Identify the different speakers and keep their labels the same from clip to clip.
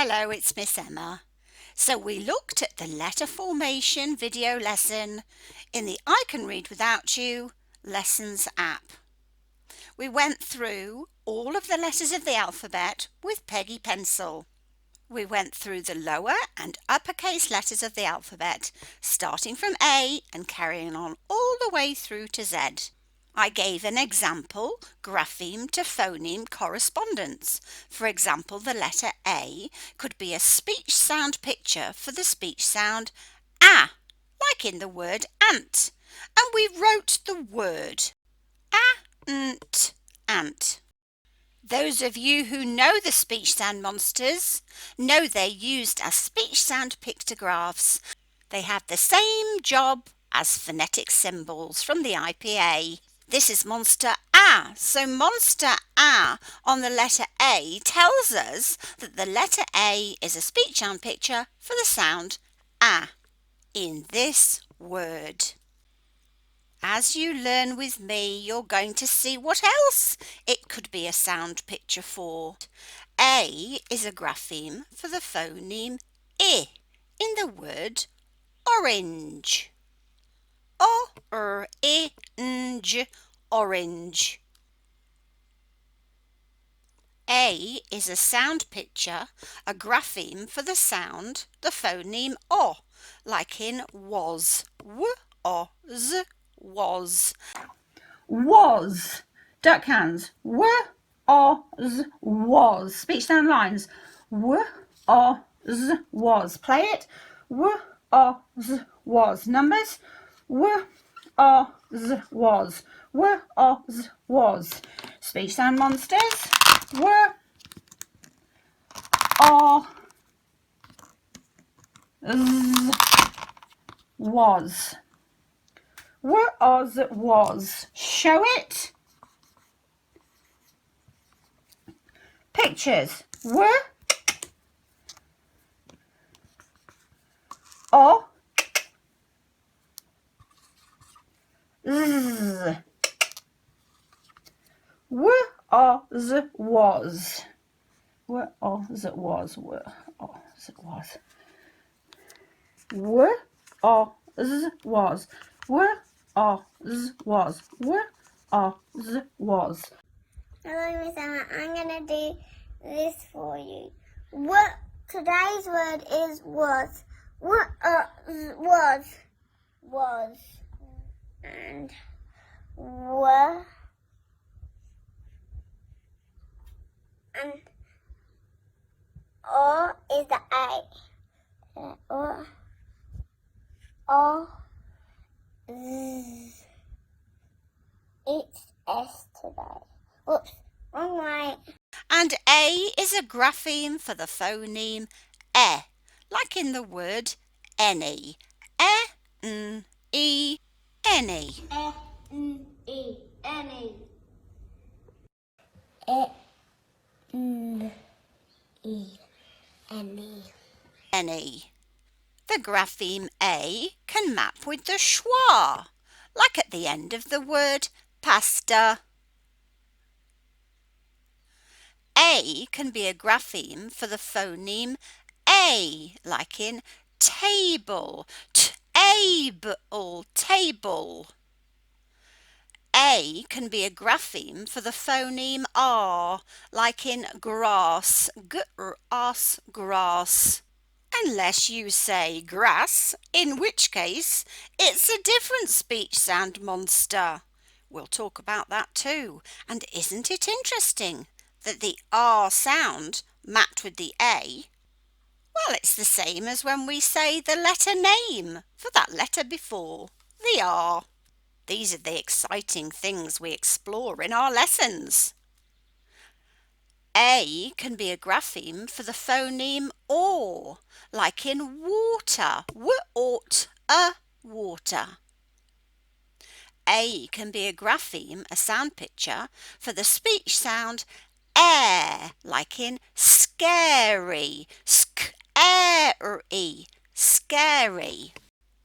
Speaker 1: Hello, it's Miss Emma. So we looked at the letter formation video lesson in the I Can Read Without You Lessons app. We went through all of the letters of the alphabet with Peggy Pencil. We went through the lower and uppercase letters of the alphabet, starting from A and carrying on all the way through to Z. I gave an example, grapheme to phoneme correspondence. For example, the letter A could be a speech sound picture for the speech sound ah, like in the word ant. And we wrote the word ant. Those of you who know the speech sound monsters know they're used as speech sound pictographs. They have the same job as phonetic symbols from the IPA. This is monster A. So monster A on the letter A tells us that the letter A is a speech sound picture for the sound A in this word. As you learn with me, you're going to see what else it could be a sound picture for. A is a grapheme for the phoneme I in the word orange. Orange, orange. A is a sound picture, a grapheme for the sound, the phoneme O, like in was. W-O-Z, was.
Speaker 2: Was. Duck hands. W-O-Z, was. Speech sound lines. W-O-Z, was. Play it. W-O-Z, was. Numbers. W-O-Z, was. W-O-Z, was. Speech sound monsters. W-O-Z, was. Was. Show it. Pictures. Z. Was. Was. Was. Was. Was. Was. Was.
Speaker 3: Hello, Miss Emma. I'm gonna do this for you. Today's word is was. Was. And were. And O is the A. It's S today. Oops, wrong way.
Speaker 1: And A is a grapheme for the phoneme E, like in the word any. E-N-E, any.
Speaker 3: E-N-E, any. E-N-E, any.
Speaker 1: Any. The grapheme A can map with the schwa, like at the end of the word pasta. A can be a grapheme for the phoneme A, like in table, table. A can be a grapheme for the phoneme R, like in grass, grass. Unless you say grass, in which case it's a different speech sound monster. We'll talk about that too. And isn't it interesting that the R sound mapped with the A? Well, it's the same as when we say the letter name for that letter before, the R. These are the exciting things we explore in our lessons. A can be a grapheme for the phoneme OR, like in water, water. A can be a grapheme, a sound picture, for the speech sound air, like in scary, scary.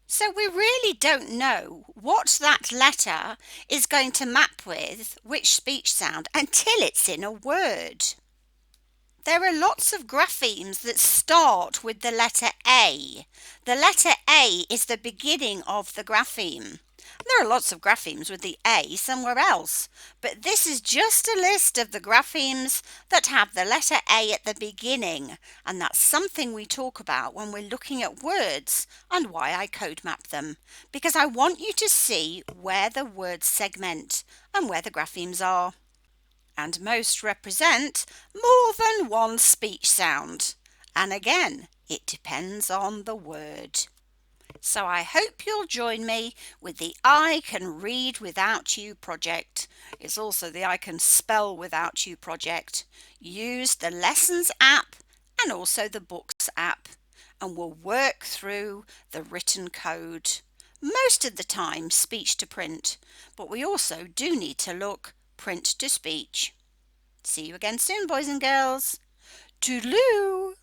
Speaker 1: So we really don't know what that letter is going to map with, which speech sound, until it's in a word. There are lots of graphemes that start with the letter A. The letter A is the beginning of the grapheme. There are lots of graphemes with the A somewhere else, but this is just a list of the graphemes that have the letter A at the beginning, and that's something we talk about when we're looking at words and why I code map them, because I want you to see where the words segment and where the graphemes are. And most represent more than one speech sound. And again, it depends on the word. So I hope you'll join me with the I Can Read Without You project. It's also the I Can Spell Without You project. Use the Lessons app and also the Books app, and we'll work through the written code. Most of the time speech to print, but we also do need to look print to speech. See you again soon, boys and girls. Toodaloo!